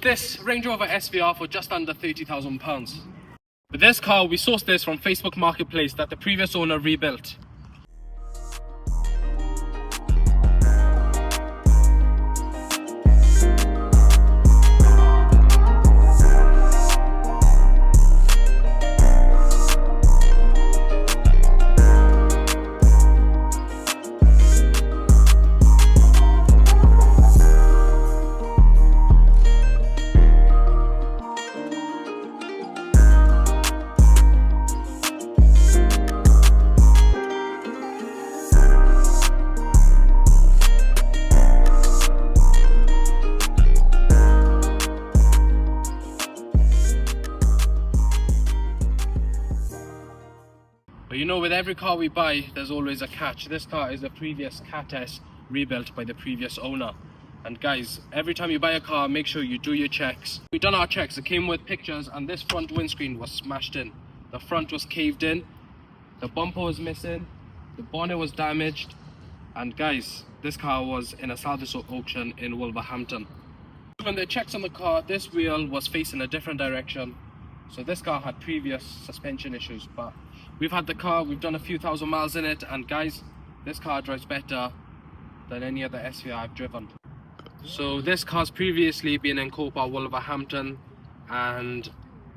this Range Rover SVR for just under £30,000. With this car, we sourced this from Facebook Marketplace that the previous owner rebuilt. But you know, with every car we buy, there's always a catch. This car is a previous Cat S rebuilt by the previous owner. And guys, every time you buy a car, make sure you do your checks. We've done our checks. It came with pictures, and this front windscreen was smashed in. The front was caved in, the bumper was missing, the bonnet was damaged, and guys, this car was in a salvage auction in Wolverhampton. When they checked on the car, this wheel was facing a different direction. So this car had previous suspension issues, but we've had the car, we've done a few thousand miles in it, and guys, this car drives better than any other SVR I've driven. So this car's previously been in Copa, Wolverhampton, and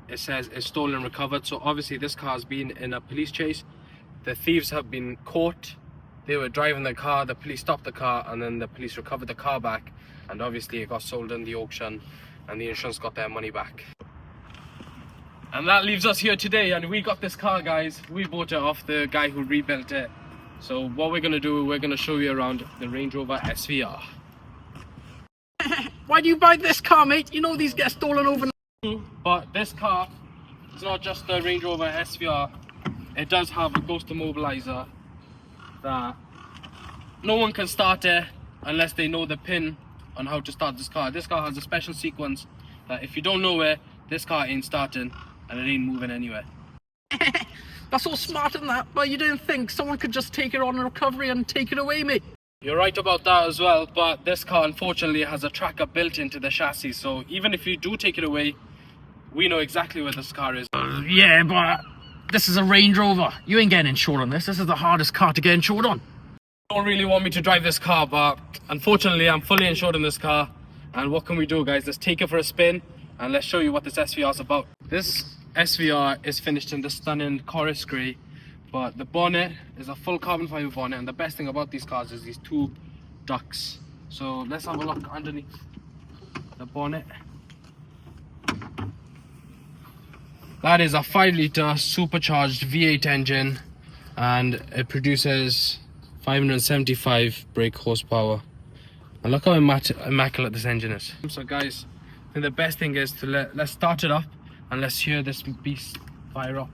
it says it's stolen, recovered. So obviously this car's been in a police chase. The thieves have been caught. They were driving the car, the police stopped the car, and then the police recovered the car back, and obviously it got sold in the auction, and the insurance got their money back. And that leaves us here today, and we got this car, guys. We bought it off the guy who rebuilt it. So what we're gonna do, we're gonna show you around the Range Rover SVR. Why do you buy this car, mate? You know these get stolen over. But this car is not just the Range Rover SVR. It does have a ghost immobilizer that no one can start it unless they know the pin on how to start this car. This car has a special sequence that if you don't know it, this car ain't starting. And it ain't moving anywhere. That's all smart in that, but you didn't think someone could just take it on a recovery and take it away, mate? You're right about that as well, but this car unfortunately has a tracker built into the chassis, so even if you do take it away, we know exactly where this car is. Yeah, but this is a Range Rover. You ain't getting insured on this. This is the hardest car to get insured on. You don't really want me to drive this car, but unfortunately I'm fully insured in this car. And what can we do, guys? Let's take it for a spin and let's show you what this SVR is about. This SVR is finished in the stunning chorus grey, but the bonnet is a full carbon fibre bonnet, and the best thing about these cars is these two ducts. So let's have a look underneath the bonnet. That is a 5 litre supercharged V8 engine, and it produces 575 brake horsepower. And look how immaculate this engine is. So guys, I think the best thing is to let's start it up and let's hear this beast fire up.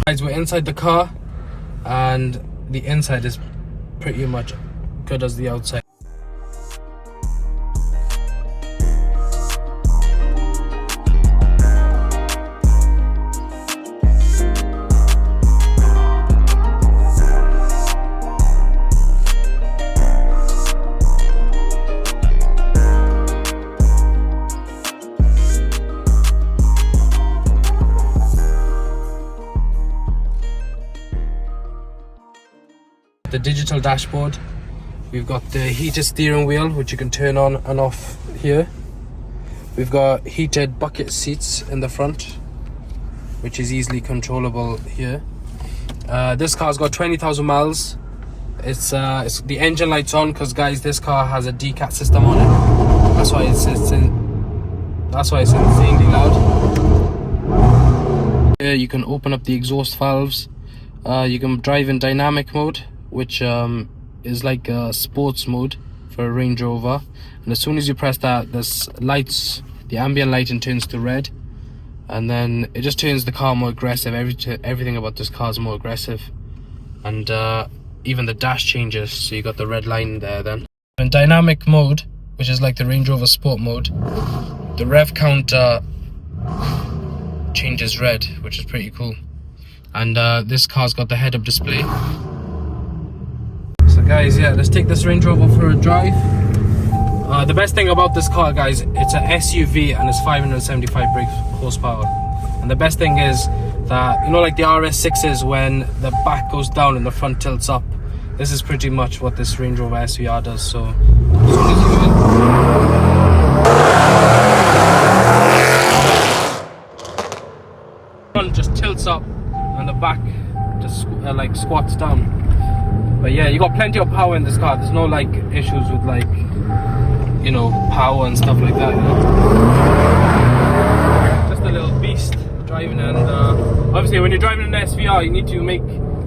Guys, we're inside the car, and the inside is pretty much good as the outside. The digital dashboard, we've got the heated steering wheel which you can turn on and off here. We've got heated bucket seats in the front which is easily controllable here. This car's got 20,000 miles. It's the engine light's on because, guys, this car has a DCAT system on it. That's why it's insanely loud. Here you can open up the exhaust valves. You can drive in dynamic mode, which is like a sports mode for a Range Rover, and as soon as you press that, this lights, the ambient lighting turns to red, and then it just turns the car more aggressive. Everything about this car is more aggressive, and even the dash changes, so you got the red line there. Then in dynamic mode, which is like the Range Rover Sport mode, the rev counter changes red, which is pretty cool. And this car's got the head-up display. So guys, yeah, let's take this Range Rover for a drive. The best thing about this car, guys, it's an SUV and it's 575 brake horsepower. And the best thing is that, you know, like the RS6s, when the back goes down and the front tilts up, this is pretty much what this Range Rover SVR does. So as soon as you front just tilts up and the back just like squats down. But yeah, you got plenty of power in this car. There's no like issues with like, you know, power and stuff like that, you know? Just a little beast driving. And obviously when you're driving an SVR, you need to make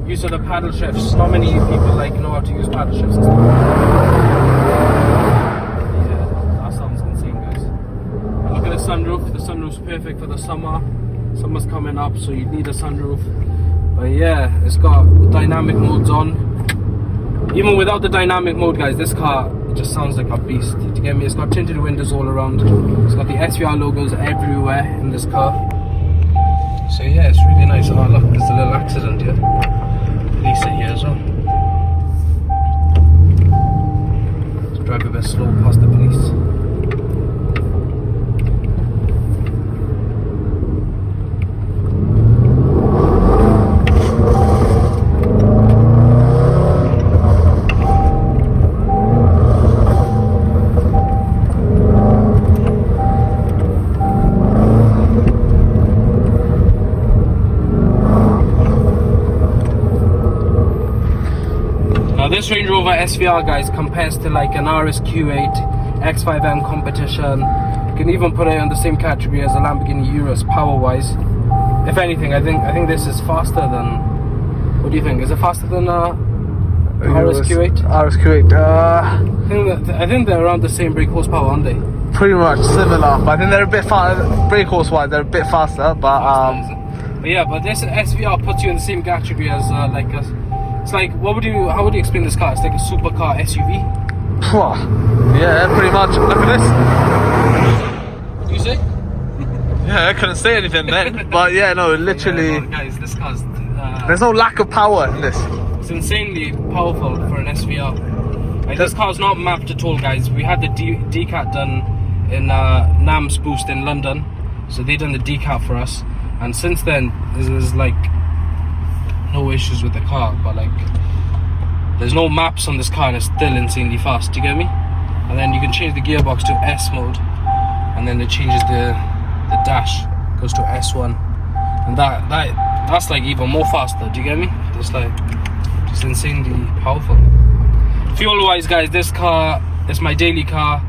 use of the paddle shifts. Not many people like know how to use paddle shifts and stuff. Yeah, that sounds insane, guys. Look at the sunroof. The sunroof's perfect for the summer. Summer's coming up, so you need a sunroof. But yeah, it's got dynamic modes on. Even without the dynamic mode, guys, this car just sounds like a beast. Do you get me? It's got tinted windows all around. It's got the SVR logos everywhere in this car. So yeah, it's really nice. Oh look, there's a little accident here. Police are here as well. Let's drive a bit slow past the police. This Range Rover SVR, guys, compares to like an RSQ8 X5M competition. You can even put it in the same category as a Lamborghini Urus power-wise. If anything, I think this is faster than. What do you think? Is it faster than RSQ8? RSQ8. I think they're around the same brake horsepower, aren't they? Pretty much similar, but I think they're a bit faster. Brake horse-wise, they're a bit faster, but yeah, but this SVR puts you in the same category as like a. It's like, how would you explain this car? It's like a supercar SUV. Yeah, pretty much. Look at this. What do you say? Yeah, I couldn't say anything then. But yeah, no, literally. Yeah, no, guys, this car's. There's no lack of power in this. It's insanely powerful for an SVR. Like, this car's not mapped at all, guys. We had the DCAT done in NAMS Boost in London, so they done the DCAT for us. And since then, there's like no issues with the car, but like there's no maps on this car and it's still insanely fast. Do you get me? And then you can change the gearbox to S mode, and then it changes the dash, goes to S1, and that's like even more faster. Do you get me? It's like just insanely powerful. Fuel wise, guys, this car is my daily car,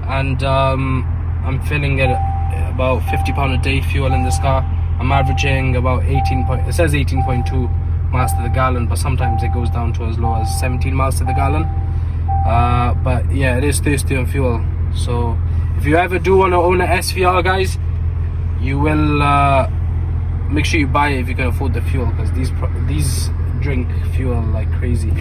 and I'm filling it about £50 a day fuel in this car. I'm averaging about it says 18.2 miles to the gallon, but sometimes it goes down to as low as 17 miles to the gallon. But yeah, it is thirsty on fuel. So if you ever do want to own an SVR, guys, you will make sure you buy it if you can afford the fuel, because these drink fuel like crazy.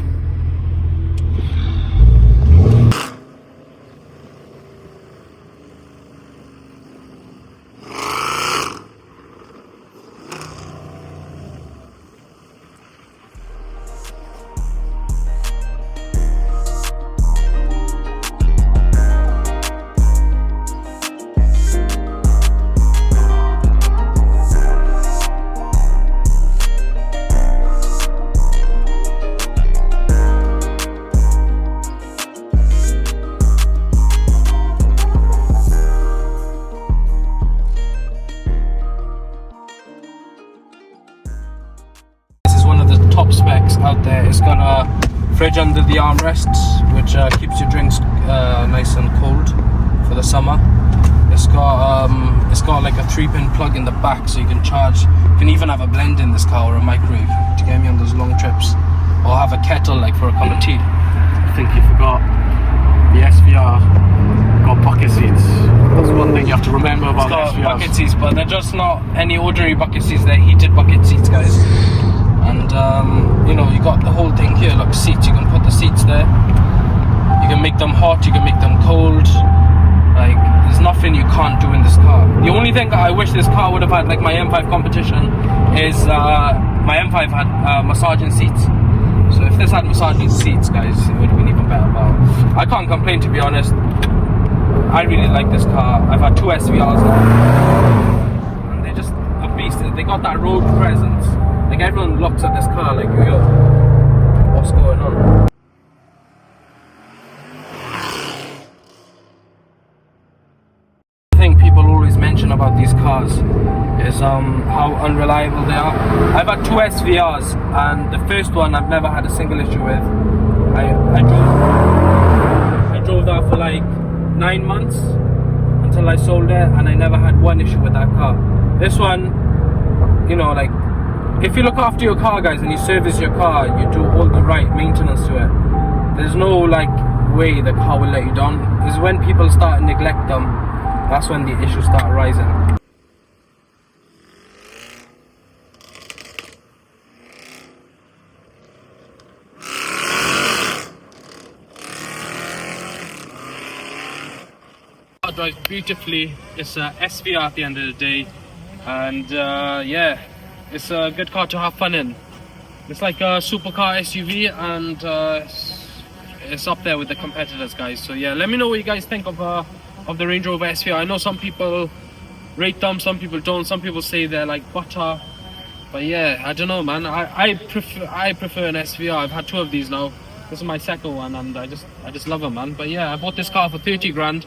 Top specs out there. It's got a fridge under the armrests, which keeps your drinks nice and cold for the summer. It's got like a 3-pin plug in the back, so you can charge. You can even have a blender in this car or a microwave to get me on those long trips, or have a kettle like for a cup of tea. I think you forgot the SVR got bucket seats. That's one thing you have to remember about It's got SVRs. bucket seats, but they're just not any ordinary bucket seats. They're heated bucket seats, guys. And you know, you got the whole thing here. Look, seats. You can put the seats there. You can make them hot. You can make them cold. Like, there's nothing you can't do in this car. The only thing I wish this car would have had, like my M5 competition, is my M5 had massaging seats. So if this had massaging seats, guys, it would have been even better. But I can't complain, to be honest. I really like this car. I've had 2 SVRs now, and they're just a beast. They got that road presence. Like, everyone looks at this car like, yo, what's going on? The thing people always mention about these cars is how unreliable they are. I've had 2 SVRs, and the first one I've never had a single issue with. I drove that for like 9 months until I sold it, and I never had one issue with that car. This one, you know, like, if you look after your car, guys, and you service your car, you do all the right maintenance to it, there's no like way the car will let you down. Is when people start to neglect them, that's when the issues start rising. It drives beautifully. It's a SVR at the end of the day, and yeah, it's a good car to have fun in. It's like a supercar SUV, and it's up there with the competitors, guys. So yeah, let me know what you guys think of the Range Rover SVR. I know some people rate them, some people don't. Some people say they're like butter, but yeah, I don't know, man. I prefer an SVR. I've had 2 of these now. This is my second one, and I just love them, man. But yeah, I bought this car for 30 grand.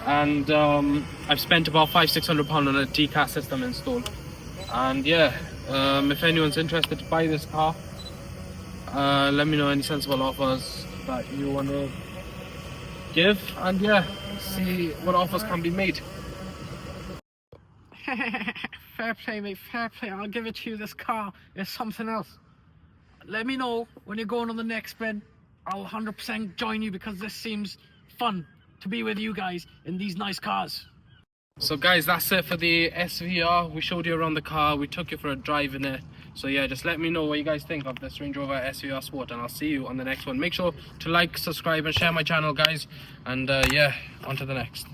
And I've spent about £500-600 on a TCAS system installed. And yeah, if anyone's interested to buy this car, let me know any sensible offers that you want to give, and yeah, see what offers can be made. Fair play, mate, fair play. I'll give it to you. This car is something else. Let me know when you're going on the next spin. I'll 100% join you, because this seems fun to be with you guys in these nice cars. So guys, that's it for the SVR. We showed you around the car, we took you for a drive in it. So yeah, just let me know what you guys think of this Range Rover SVR Sport, and I'll see you on the next one. Make sure to like, subscribe and share my channel, guys, and yeah, on to the next.